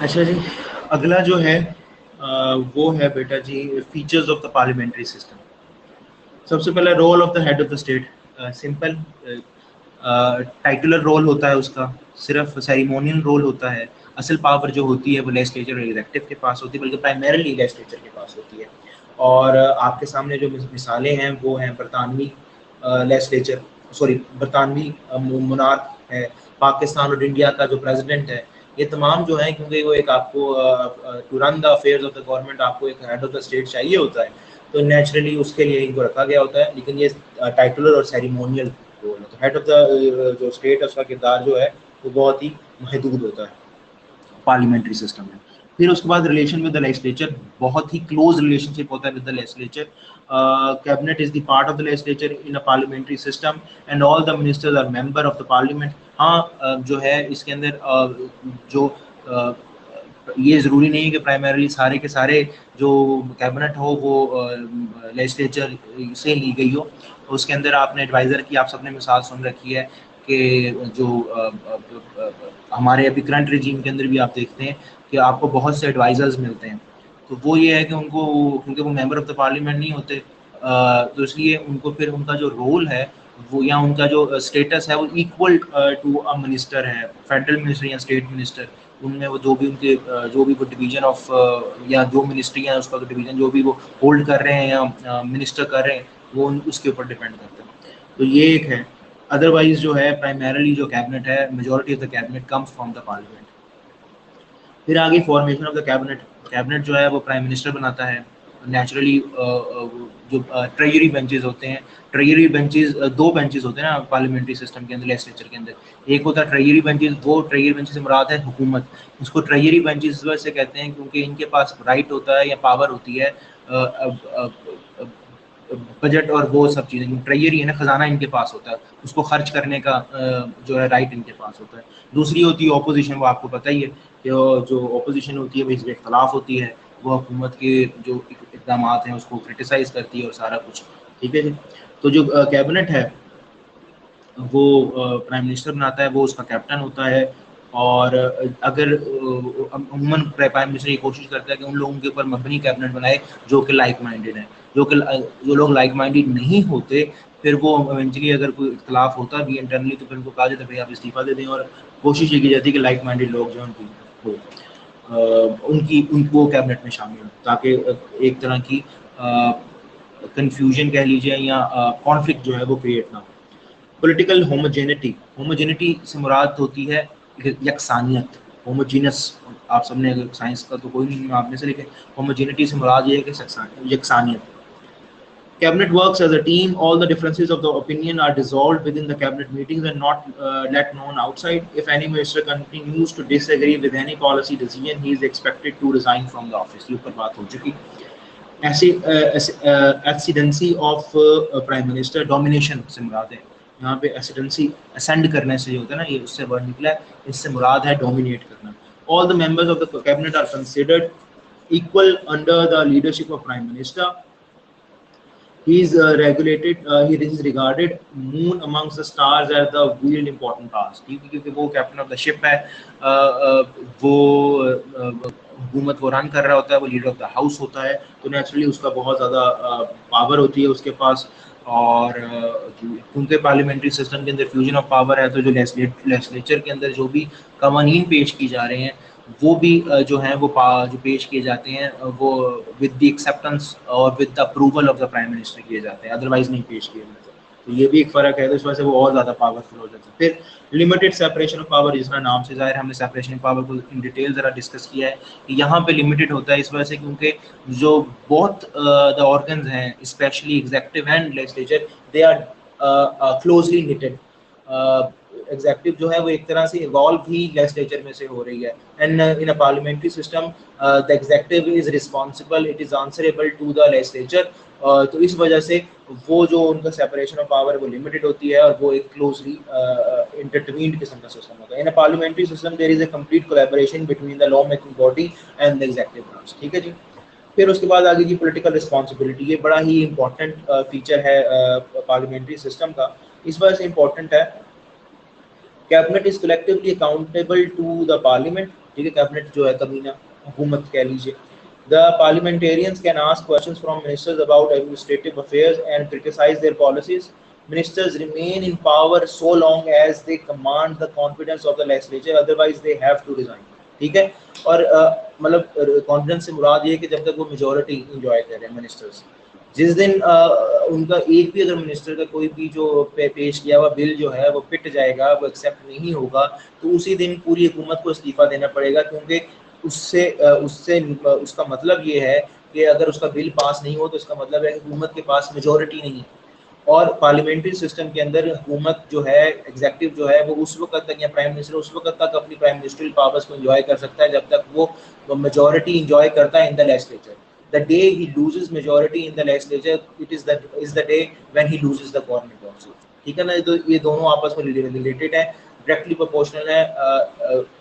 अच्छा जी, अगला जो है वो है बेटा जी features of the parliamentary system. सबसे पहले role of the head of the state, simple titular role होता है उसका, सिर्फ सेरिमोनियल रोल होता है। असल पावर जो होती है वो लेजिस्लेचर और एग्जीक्यूटिव के पास होती है, बल्कि प्राइमरीली लेजिस्लेचर के पास होती है। और आपके सामने जो मिसालें हैं वो हैं बरतानवी लेजिस्लेचर, सॉरी बरतानवी मोनार्क है, पाकिस्तान और इंडिया का जो प्रेसिडेंट है। ये तमाम जो है, क्योंकि वो एक आपको to run the affairs of the government आपको एक हेड ऑफ द स्टेट चाहिए होता है, तो नेचुरली उसके लिए इनको रखा गया होता है। लेकिन ये टाइटुलर और सेरिमोनियल रोल है, तो हेड ऑफ द जो स्टेट है उसका किरदार जो है वो बहुत ही महदूद होता है पार्लियामेंट्री सिस्टम में। फिर उसके बाद रिलेशन विद द लेजिस्लेचर, बहुत ही क्लोज रिलेशनशिप होता है with the legislature. Cabinet is the part of the legislature in a parliamentary system and all the ministers are member of the parliament. हाँ, जो है इसके अंदर जो ये ज़रूरी नहीं है कि प्राइमरीली सारे के सारे जो कैबिनेट हो वो लेजिस्लेचर से ली गई हो। उसके अंदर आपने एडवाइज़र की आप सबने मिसाल सुन रखी है कि जो हमारे अभी करंट रिजीम के अंदर भी आप देखते हैं कि आपको बहुत से एडवाइज़र्स मिलते हैं। तो वो ये है कि उनको, क्योंकि वो मेंबर ऑफ द पार्लियामेंट नहीं होते, तो इसलिए उनको फिर उनका जो रोल है वो, या उनका जो स्टेटस है वो इक्वल टू अ मिनिस्टर है, फेडरल मिनिस्टर या स्टेट मिनिस्टर। उनमें वो जो भी उनके जो भी वो डिवीजन ऑफ या जो मिनिस्ट्री है उसका डिवीजन जो भी वो होल्ड कर रहे हैं या मिनिस्टर कर रहे हैं, वो उसके ऊपर डिपेंड करते हैं। तो ये एक है। अदरवाइज जो है प्राइमरीली जो कैबिनेट है, majority of the cabinet comes from the parliament. फिर आगे formation of the cabinet. Cabinet जो है वो प्राइम मिनिस्टर बनाता है। नेचुरली जो ट्रेजरी बेंचेस होते हैं, ट्रेजरी बेंचेस दो बेंचेस होते हैं ना पार्लियामेंट्री सिस्टम के अंदर, लेजिस्लेचर के अंदर। एक होता है ट्रेजरी बेंचेस, वो ट्रेजरी बेंचेस से मुराद है हुकूमत। इसको ट्रेजरी बेंचेस इस वजह से कहते हैं क्योंकि इनके पास राइट होता है या पावर होती है बजट और वो सब चीज़ें। ट्रेजरी है ना, खजाना इनके पास होता है, उसको खर्च करने का जो है राइट इनके पास होता है। दूसरी होती है ऑपोजिशन, वो आपको पता ही है कि जो ऑपोजिशन होती है वो इसके खिलाफ होती है, वो हुकूमत के जो इकदाम हैं उसको क्रिटिसाइज करती है और सारा कुछ। ठीक है जी। तो जो कैबिनेट है वो प्राइम मिनिस्टर बनाता है, वो उसका कैप्टन होता है। और अगर अमूमन प्राइम मिनिस्टर ये कोशिश करता है कि उन लोगों के ऊपर मबनी कैबिनेट बनाए जो कि लाइक माइंडेड है। जो लोग लाइक माइंडेड नहीं होते, फिर वो इवेंचुअली अगर कोई इख्तलाफ होता भी इंटरनली तो फिर उनको कहा जाता है भाई आप इस्तीफा दे दें, और कोशिश ये की जाती है कि लाइक माइंडेड लोग जो हैं उनकी उनकी उनको कैबिनेट में शामिल हो, ताकि एक तरह की कंफ्यूजन कह लीजिए या कॉन्फ्लिक्ट जो है वो क्रिएट ना हो। पॉलिटिकल होमोजेनिटी, होमोजेनिटी से मुराद होती है यकसानियत, होमोजीनस। आप सबने अगर साइंस का तो कोई नहीं आपने से, लेकिन होमोजेनिटी से मुराद ये है कि यकसानियत। Cabinet works as a team. All the differences of the opinion are dissolved within the cabinet meetings and not let known outside. If any minister continues to disagree with any policy decision, he is expected to resign from the office. ये ऊपर बात हो चुकी। ऐसे एक्सीडेंसी of prime minister, domination से मुराद है यहाँ पे। एसिडेंसी असेंड करने से जो होता है ना, ये उससे वर्ड निकला है, इससे मुराद है डोमिनेट करना। All the members of the cabinet are considered equal under the leadership of prime minister. He is regulated. He is regarded moon amongst the stars as the real important task, क्योंकि वो captain of the ship है। वो हुकूमत वो run कर रहा होता है, वो लीडर ऑफ द हाउस होता है, तो नेचुरली उसका बहुत ज़्यादा पावर होती है उसके पास। और क्योंकि पार्लियामेंट्री सिस्टम के अंदर फ्यूजन ऑफ पावर है, तो जो लेजिस्लेचर के अंदर जो भी कवानीन पेश की जा रहे हैं वो भी जो है वो जो पेश किए जाते हैं वो विद द एक्सेप्टेंस और with the approval of the prime minister किए जाते हैं, अदरवाइज नहीं पेश किए जाते। तो ये भी एक फ़र्क है, तो इस वजह से वो और ज़्यादा पावरफुल हो जाता है। फिर लिमिटेड सेपरेशन ऑफ पावर, जिसका नाम से ज़ाहिर, हमने सेपरेशन ऑफ पावर को इन डिटेल ज़रा डिस्कस किया है कि यहाँ पे लिमिटेड होता है इस वजह से क्योंकि जो बहुत द ऑर्गन्स हैं specially executive and legislature, they are closely knitted. Executive जो है वो एक तरह से इवॉल्व ही लेजिस्लेचर में से हो रही है। And in a parliamentary system the executive is responsible, it is answerable to the legislature. तो इस वजह से वो जो उनका सेपरेशन ऑफ पावर वो लिमिटेड होती है और वो एक क्लोजली इंटरट्वीन्ड किस्म का सिस्टम होता है। In a parliamentary system there is a complete collaboration between the law making body and the executive branch. ठीक है जी। फिर उसके बाद आगे की पॉलिटिकल रिस्पॉन्सिबिलिटी, ये बड़ा ही इंपॉर्टेंट फीचर है पार्लियामेंट्री सिस्टम का। इस वजह से इंपॉर्टेंट है, Cabinet is collectively accountable to the Parliament. ठीक है, कैबिनेट जो है कमीना, हुकूमत कह लीजिए। The parliamentarians can ask questions from ministers about administrative affairs and criticize their policies. Ministers remain in power so long as they command the confidence of the legislature, otherwise they have to resign. ठीक है, और मतलब confidence से मुराद ये है कि जब तक वो मेजोरिटी इंजॉय कर रहे हैं मिनिस्टर्स। जिस दिन उनका एक भी अगर मिनिस्टर का कोई भी जो पेश किया हुआ बिल जो है वो पिट जाएगा, वो एक्सेप्ट नहीं होगा, तो उसी दिन पूरी हुकूमत को इस्तीफा देना पड़ेगा, क्योंकि उससे उसका मतलब ये है कि अगर उसका बिल पास नहीं हो तो इसका मतलब है कि हुकूमत के पास मेजोरिटी नहीं है। और पार्लियामेंट्री सिस्टम के अंदर हुकूमत जो है, एग्जीक्यूटिव जो है, वो उस वक्त तक, या प्राइम मिनिस्टर उस वक्त तक अपनी प्राइम मिनिस्ट्रियल पावर्स को एंजॉय कर सकता है जब तक वो मेजोरिटी एंजॉय करता है in the legislature. The day he loses majority in the legislature, it is the day when he loses the government also। ठीक है ना, तो ये दोनों आपस में रिलेटेड है, directly proportional है।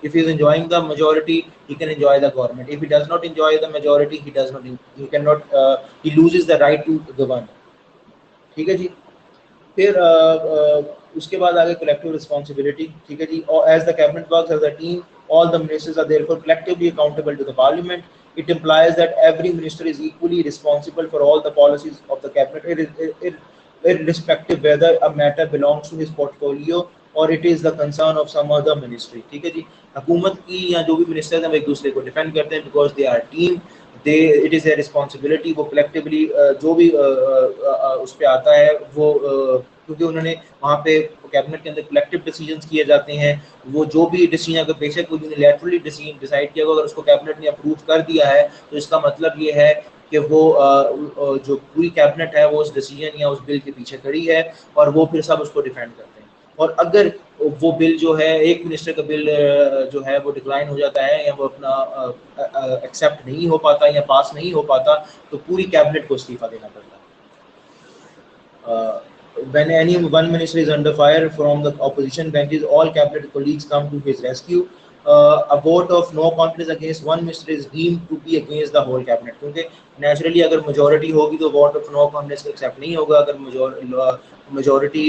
If he is enjoying the majority, he can enjoy the government. If he does not enjoy the majority, he loses the right to govern। ठीक है जी। फिर उसके बाद आगे कलेक्टिव रिस्पांसिबिलिटी। ठीक है जी, और as the cabinet works as a team, all the ministers are therefore collectively accountable to the parliament. It implies that every minister is equally responsible for all the policies of the cabinet, irrespective whether a matter belongs to his portfolio or it is the concern of some other ministry। ठीक है जी, हुकूमत की या जो भी ministers हैं वो एक दूसरे को डिफेंड करते हैं, because they are team, they it is a responsibility, वो कलेक्टिवली जो भी उस पर आता है वो क्योंकि उन्होंने वहाँ पे कैबिनेट के अंदर कलेक्टिव डिसीजंस किए जाते हैं। वो जो भी डिसीजन अगर बेशक कोई यूनिलैटरली डिसीजन डिसाइड किया, अगर उसको कैबिनेट ने अप्रूव कर दिया है तो इसका मतलब ये है कि वो जो पूरी कैबिनेट है वो उस डिसीजन या उस बिल के पीछे खड़ी है, और वो फिर सब उसको डिफेंड करते हैं। और अगर वो बिल जो है, एक मिनिस्टर का बिल जो है वो डिक्लाइन हो जाता है या वो अपना एक्सेप्ट नहीं हो पाता या पास नहीं हो पाता, तो पूरी कैबिनेट को इस्तीफा देना पड़ता है। When any one minister is under fire from the opposition benches, all cabinet colleagues come to his rescue. A vote of no confidence against one minister is deemed to be against the whole cabinet, क्योंकि naturally अगर majority होगी तो vote of no confidence accept नहीं होगा। अगर majority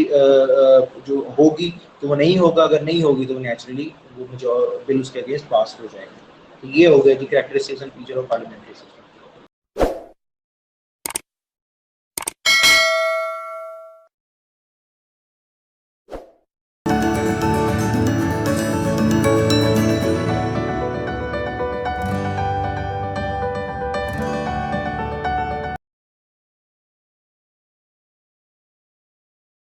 जो होगी तो वो नहीं होगा, अगर नहीं होगी तो नेचुरली वो बिल उसके अगेंस्ट पास हो जाएगा। तो ये हो गया जी characteristics and feature of parliamentary system.